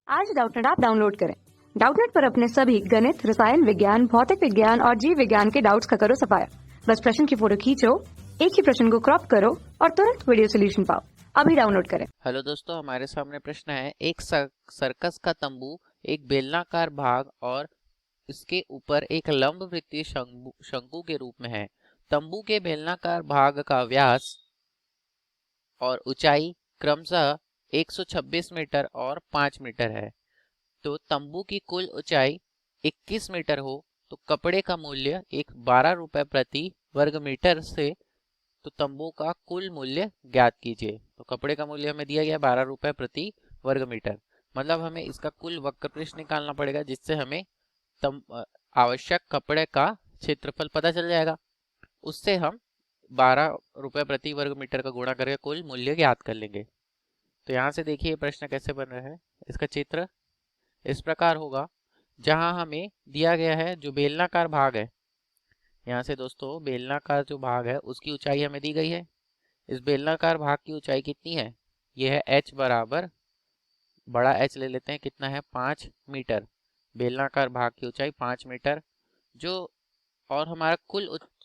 आज Doubtnut app download करें। Doubtnut पर अपने सभी गणित, रसायन विज्ञान, भौतिक विज्ञान और जीव विज्ञान के डाउट्स का करो सफाया। बस प्रश्न की फोटो खींचो, एक ही प्रश्न को क्रॉप करो और तुरंत वीडियो सोल्यूशन पाओ। अभी डाउनलोड करें। हेलो दोस्तों, हमारे सामने प्रश्न है। एक सर्कस का तंबू एक बेलनाकार भाग और इसके ऊपर एक लंब वृत्तीय शंकु के रूप में है। तंबू के बेलनाकार भाग का व्यास और ऊंचाई क्रमशः 126 मीटर और 5 मीटर है। तो तंबू की कुल ऊंचाई 21 मीटर हो तो कपड़े का मूल्य 12 रुपए प्रति वर्ग मीटर से तो तंबू का कुल मूल्य ज्ञात कीजिए। तो कपड़े का मूल्य हमें दिया गया 12 रुपए प्रति वर्ग मीटर, मतलब हमें इसका कुल वक्र पृष्ठ निकालना पड़ेगा, जिससे हमें आवश्यक कपड़े का क्षेत्रफल पता चल जाएगा। उससे हम 12 रुपए प्रति वर्ग मीटर का गुणा करके कुल मूल्य ज्ञात कर लेंगे। तो यहाँ से देखिए प्रश्न कैसे बन रहा है। इसका चित्र इस प्रकार होगा, जहाँ हमें दिया गया है जो बेलनाकार भाग है। यहाँ से दोस्तों बेलनाकार जो भाग है उसकी ऊंचाई हमें दी गई है। इस बेलनाकार भाग की ऊंचाई कितनी है? यह है h बराबर, बड़ा h ले लेते हैं, कितना है 5 मीटर। बेलनाकार भाग की ऊंचाई 5 मीटर जो, और हमारा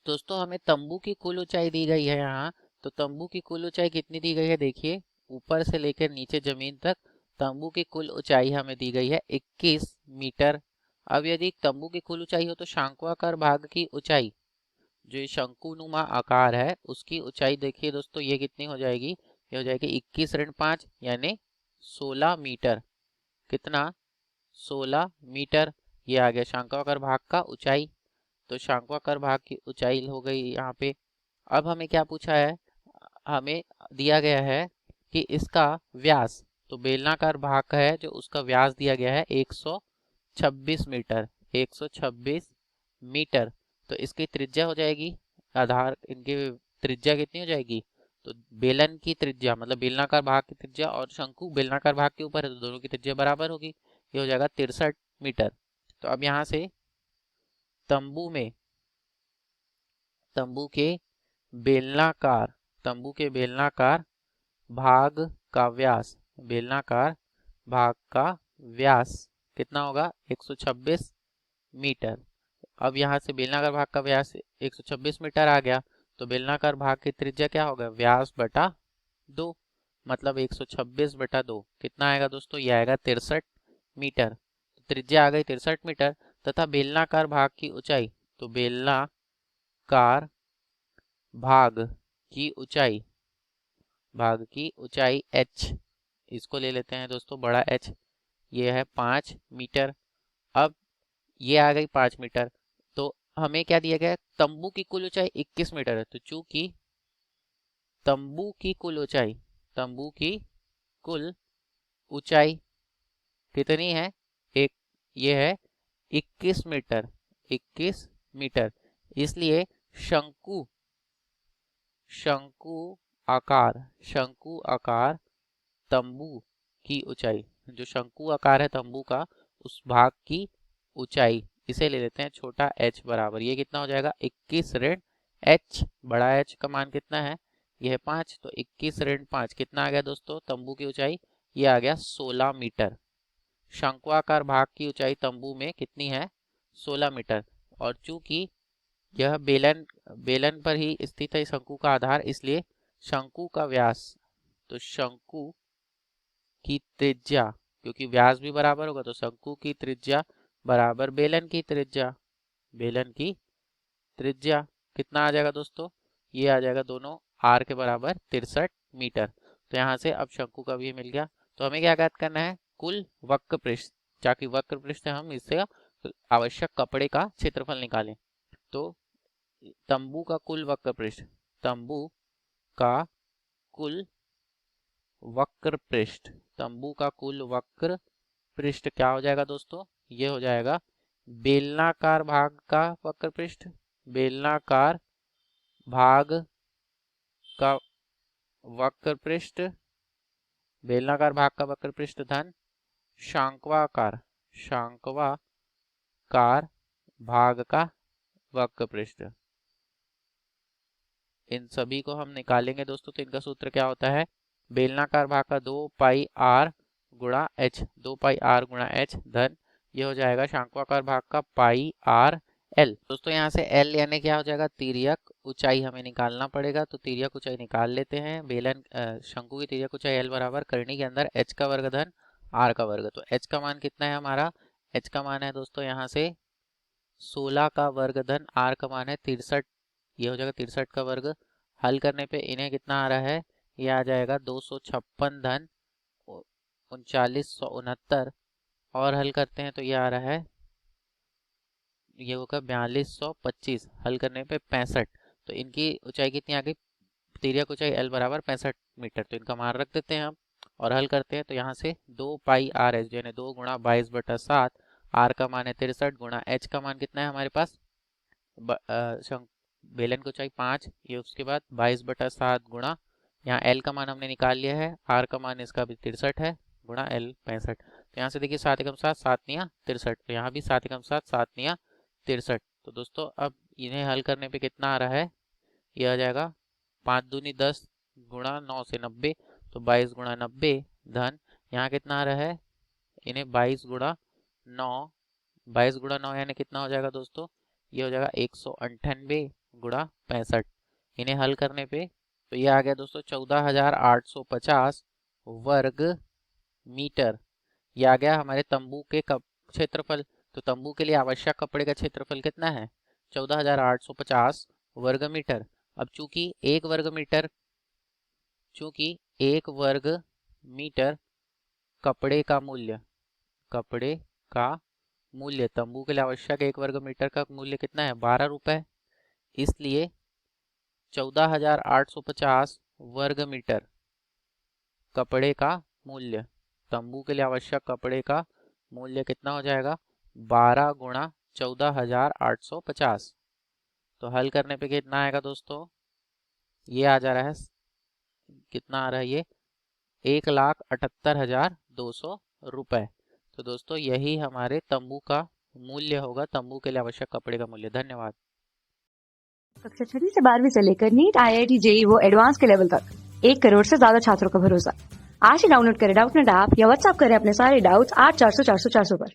दोस्तों हमें तंबू की कुल ऊंचाई दी गई है यहाँ। तो तंबू की कुल ऊंचाई कितनी दी गई है? देखिए ऊपर से लेकर नीचे जमीन तक तंबू की कुल ऊंचाई हमें दी गई है 21 मीटर। अब यदि तंबू की कुल ऊंचाई हो तो शंक्वाकार भाग की ऊंचाई, जो ये शंकुनुमा आकार है, उसकी ऊंचाई देखिए दोस्तों, ये कितनी हो जाएगी? ये हो जाएगी 21 ऋण 5 यानी 16 मीटर। कितना? 16 मीटर। ये आ गया शंक्वाकार भाग का ऊंचाई। तो शंक्वाकार भाग की ऊंचाई हो गई यहाँ पे। अब हमें क्या पूछा है? हमें दिया गया है कि इसका व्यास, तो बेलनाकार भाग का है जो उसका व्यास दिया गया है 126 मीटर। 126 मीटर। तो इसकी त्रिज्या हो जाएगी, आधार इनकी त्रिज्या कितनी हो जाएगी? तो बेलन की त्रिज्या मतलब बेलनाकार भाग की त्रिज्या और शंकु बेलनाकार भाग के ऊपर है तो दोनों की त्रिज्या बराबर होगी। ये हो जाएगा 63 मीटर। तो अब यहाँ से तंबू में तंबू के बेलनाकार तंबू के बेलनाकार भाग का व्यास, बेलनाकार भाग का व्यास कितना होगा? 126 मीटर। अब यहाँ से बेलनाकार भाग का व्यास 126 मीटर आ गया, तो बेलनाकार भाग की त्रिज्या क्या होगा? व्यास बटा 2, मतलब 126 बटा 2 कितना आएगा दोस्तों? ये आएगा 63 मीटर। तो त्रिज्या आ गई 63 मीटर तथा बेलनाकार भाग की ऊंचाई, तो बेलनाकार भाग की ऊंचाई h, इसको ले लेते हैं दोस्तों बड़ा h, ये है 5 मीटर। अब ये आ गई 5 मीटर। तो हमें क्या दिया गया है? तंबू की कुल ऊंचाई 21 मीटर है। तो चूंकि तंबू की कुल ऊंचाई कितनी है? एक, ये है 21 मीटर। 21 मीटर, इसलिए शंकु शंकु आकार तंबू की ऊंचाई, जो शंकु आकार है तंबू का, उस भाग की ऊंचाई, इसे ले लेते हैं छोटा h बराबर, ये कितना हो जाएगा? 21 ऋण h। बड़ा h का मान कितना है? यह है 5। तो 21 ऋण 5 कितना आ गया दोस्तों? तंबू की ऊंचाई ये आ गया 16 मीटर। शंक्वाकार भाग की ऊंचाई तंबू में कितनी है? 16 मीटर। और चूंकि यह बेलन पर ही स्थित है शंकु का आधार, इसलिए शंकु का व्यास, तो शंकु की त्रिज्या, क्योंकि व्यास भी बराबर होगा तो शंकु की त्रिज्या बराबर बेलन की त्रिज्या। बेलन की त्रिज्या कितना आ जाएगा दोस्तों? ये आ जाएगा दोनों आर के बराबर 63 मीटर। तो यहाँ से अब शंकु का भी मिल गया। तो हमें क्या ज्ञात करना है? कुल वक्र पृष्ठ, ताकि वक्र पृष्ठ हम इससे आवश्यक कपड़े का क्षेत्रफल निकालें। तो तंबू का कुल वक्र पृष्ठ, तंबू का कुल वक्र पृष्ठ, तंबू का कुल वक्र पृष्ठ क्या हो जाएगा दोस्तों? ये हो जाएगा बेलनाकार भाग का वक्र पृष्ठ, बेलनाकार भाग का वक्र पृष्ठ, बेलनाकार भाग का वक्र पृष्ठ धन शंक्वाकार भाग का वक्र पृष्ठ। इन सभी को हम निकालेंगे दोस्तों। तो इनका सूत्र क्या होता है? बेलनाकार भाग का 2 पाई r गुणा h, 2 पाई r गुणा h धन ये हो जाएगा शंक्वाकार भाग का पाई r l। दोस्तों यहाँ से l यानी क्या हो जाएगा, तिर्यक ऊंचाई हमें निकालना पड़ेगा। तो तिर्यक ऊंचाई निकाल लेते हैं। बेलन शंकु की तिर्यक ऊंचाई l बराबर करनी के अंदर h का वर्ग धन r का वर्ग। तो h का मान कितना है हमारा, h का मान है दोस्तों यहाँ से 16 का वर्ग धन r का मान है 63, ये हो जाएगा 63 का वर्ग। हल करने पे इन्हें कितना आ रहा है, ये आ जाएगा 256 धन 3969, और हल करते हैं तो ये आ रहा है, ये होगा 4225, हल करने पे 65। तो इनकी ऊंचाई कितनी आ गई, तिर्यक ऊंचाई l बराबर 65 मीटर। तो इनका मान रख देते हैं हम और हल करते हैं। तो यहाँ से 2 पाई आर एच यानी 2 गुणा 22/7, r का मान है 63 गुणा h का मान कितना है हमारे पास, बेलन की ऊंचाई 5, ये उसके बाद 22/7 गुणा यहाँ l का मान हमने निकाल लिया है, r का मान इसका भी 63 है गुणा l 65। तो यहाँ से देखिए 7 एकम 7, 7 निया 63, तो यहाँ भी 7 एकम 7, 7 निया 63। तो दोस्तों अब इन्हें हल करने पे कितना आ रहा है, ये आ जाएगा 5 दूनी 10 गुणा 9 से 90, तो 22 गुणा 90 धन यहाँ कितना आ रहा है, इन्हें 22 गुणा 9, 22 गुणा 9 यानी कितना हो जाएगा दोस्तों, ये हो जाएगा 198 गुणा 65। इन्हें हल करने पे तो ये आ गया दोस्तों 14,850 वर्ग मीटर। ये आ गया हमारे तंबू के क्षेत्रफल। तो तंबू के लिए आवश्यक कपड़े का क्षेत्रफल कितना है, 14,850 वर्ग मीटर। अब चूंकि एक वर्ग मीटर कपड़े का मूल्य तंबू के लिए आवश्यक 1 वर्ग मीटर का मूल्य कितना है, 12 रुपए। इसलिए 14,850 वर्ग मीटर कपड़े का मूल्य, तंबू के लिए आवश्यक कपड़े का मूल्य कितना हो जाएगा, 12 गुणा 14,850। तो हल करने पे कितना आएगा दोस्तों, ये आ जा रहा है, कितना आ रहा है ये 1,78,200 रुपए। तो दोस्तों यही हमारे तंबू का मूल्य होगा, तंबू के लिए आवश्यक कपड़े का मूल्य। धन्यवाद। कक्षा 6 से 12वीं से लेकर नीट, IIT, JEE वो एडवांस के लेवल तक 1 करोड़ से ज्यादा छात्रों का भरोसा। आज ही डाउनलोड करें डाउटनेट ऐप या व्हाट्सएप करें अपने सारे डाउट्स 8400 400 400 पर।